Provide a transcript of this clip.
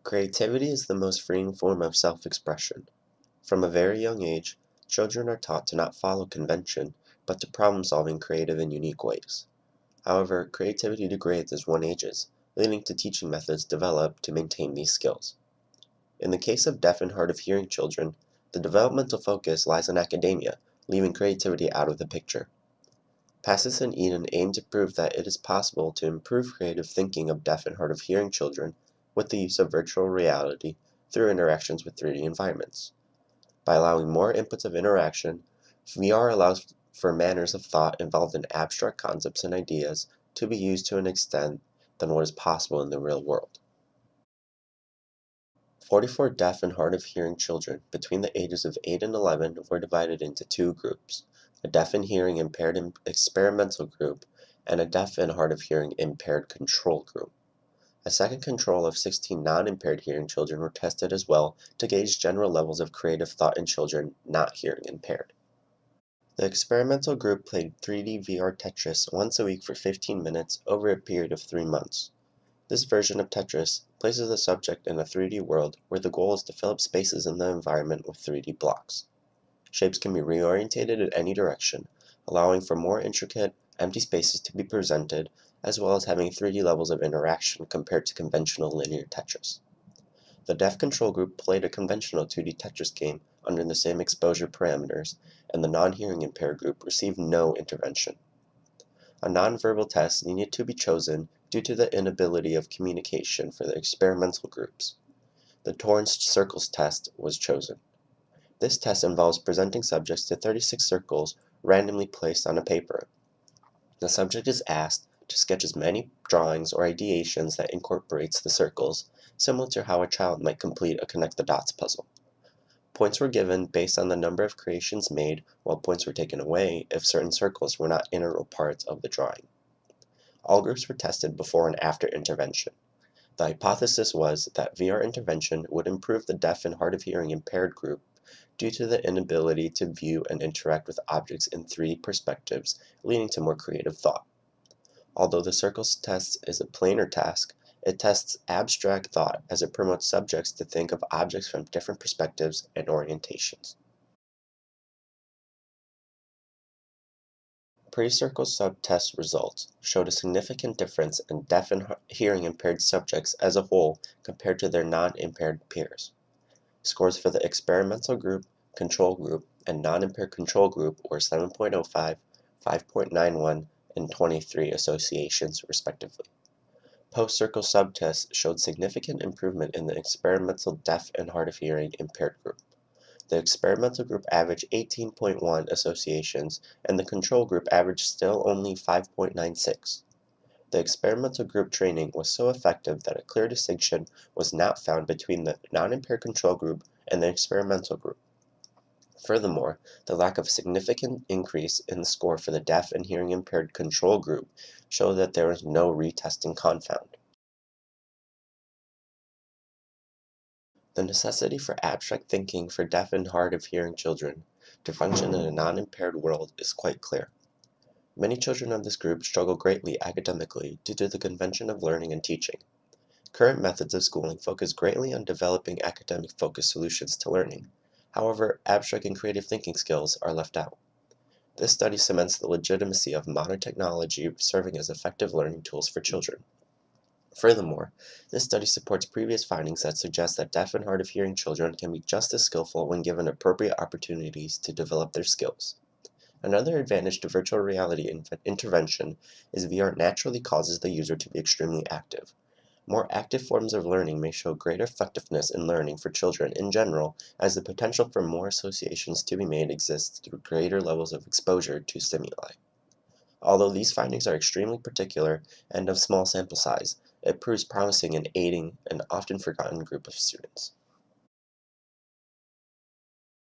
Creativity is the most freeing form of self-expression. From a very young age, children are taught to not follow convention, but to problem solve in creative and unique ways. However, creativity degrades as one ages, leading to teaching methods developed to maintain these skills. In the case of deaf and hard of hearing children, the developmental focus lies in academia, leaving creativity out of the picture. Passis and Eden aim to prove that it is possible to improve creative thinking of deaf and hard of hearing children with the use of virtual reality through interactions with 3D environments. By allowing more inputs of interaction, VR allows for manners of thought involved in abstract concepts and ideas to be used to an extent than what is possible in the real world. 44 deaf and hard of hearing children between the ages of 8 and 11 were divided into two groups, a deaf and hearing impaired experimental group and a deaf and hard of hearing impaired control group. A second control of 16 non-impaired hearing children were tested as well to gauge general levels of creative thought in children not hearing impaired. The experimental group played 3D VR Tetris once a week for 15 minutes over a period of 3 months. This version of Tetris places the subject in a 3D world where the goal is to fill up spaces in the environment with 3D blocks. Shapes can be reorientated in any direction, allowing for more intricate, empty spaces to be presented, as well as having 3D levels of interaction compared to conventional linear Tetris. The deaf control group played a conventional 2D Tetris game under the same exposure parameters, and the non-hearing impaired group received no intervention. A nonverbal test needed to be chosen due to the inability of communication for the experimental groups. The torn circles test was chosen. This test involves presenting subjects to 36 circles randomly placed on a paper. The subject is asked to sketch as many drawings or ideations that incorporates the circles, similar to how a child might complete a connect-the-dots puzzle. Points were given based on the number of creations made, while points were taken away if certain circles were not integral parts of the drawing. All groups were tested before and after intervention. The hypothesis was that VR intervention would improve the deaf and hard of hearing impaired group due to the inability to view and interact with objects in 3D perspectives, leading to more creative thought. Although the circles test is a planar task, it tests abstract thought as it promotes subjects to think of objects from different perspectives and orientations. Pre-circle subtest results showed a significant difference in deaf and hearing impaired subjects as a whole compared to their non-impaired peers. Scores for the experimental group, control group, and non-impaired control group were 7.05, 5.91, and 23 associations, respectively. Post-circle subtests showed significant improvement in the experimental deaf and hard of hearing impaired group. The experimental group averaged 18.1 associations, and the control group averaged still only 5.96. The experimental group training was so effective that a clear distinction was not found between the non-impaired control group and the experimental group. Furthermore, the lack of significant increase in the score for the deaf and hearing impaired control group showed that there was no retesting confound. The necessity for abstract thinking for deaf and hard of hearing children to function in a non-impaired world is quite clear. Many children of this group struggle greatly academically due to the convention of learning and teaching. Current methods of schooling focus greatly on developing academic-focused solutions to learning. However, abstract and creative thinking skills are left out. This study cements the legitimacy of modern technology serving as effective learning tools for children. Furthermore, this study supports previous findings that suggest that deaf and hard of hearing children can be just as skillful when given appropriate opportunities to develop their skills. Another advantage to virtual reality intervention is VR naturally causes the user to be extremely active. More active forms of learning may show greater effectiveness in learning for children in general, as the potential for more associations to be made exists through greater levels of exposure to stimuli. Although these findings are extremely particular and of small sample size, it proves promising in aiding an often forgotten group of students.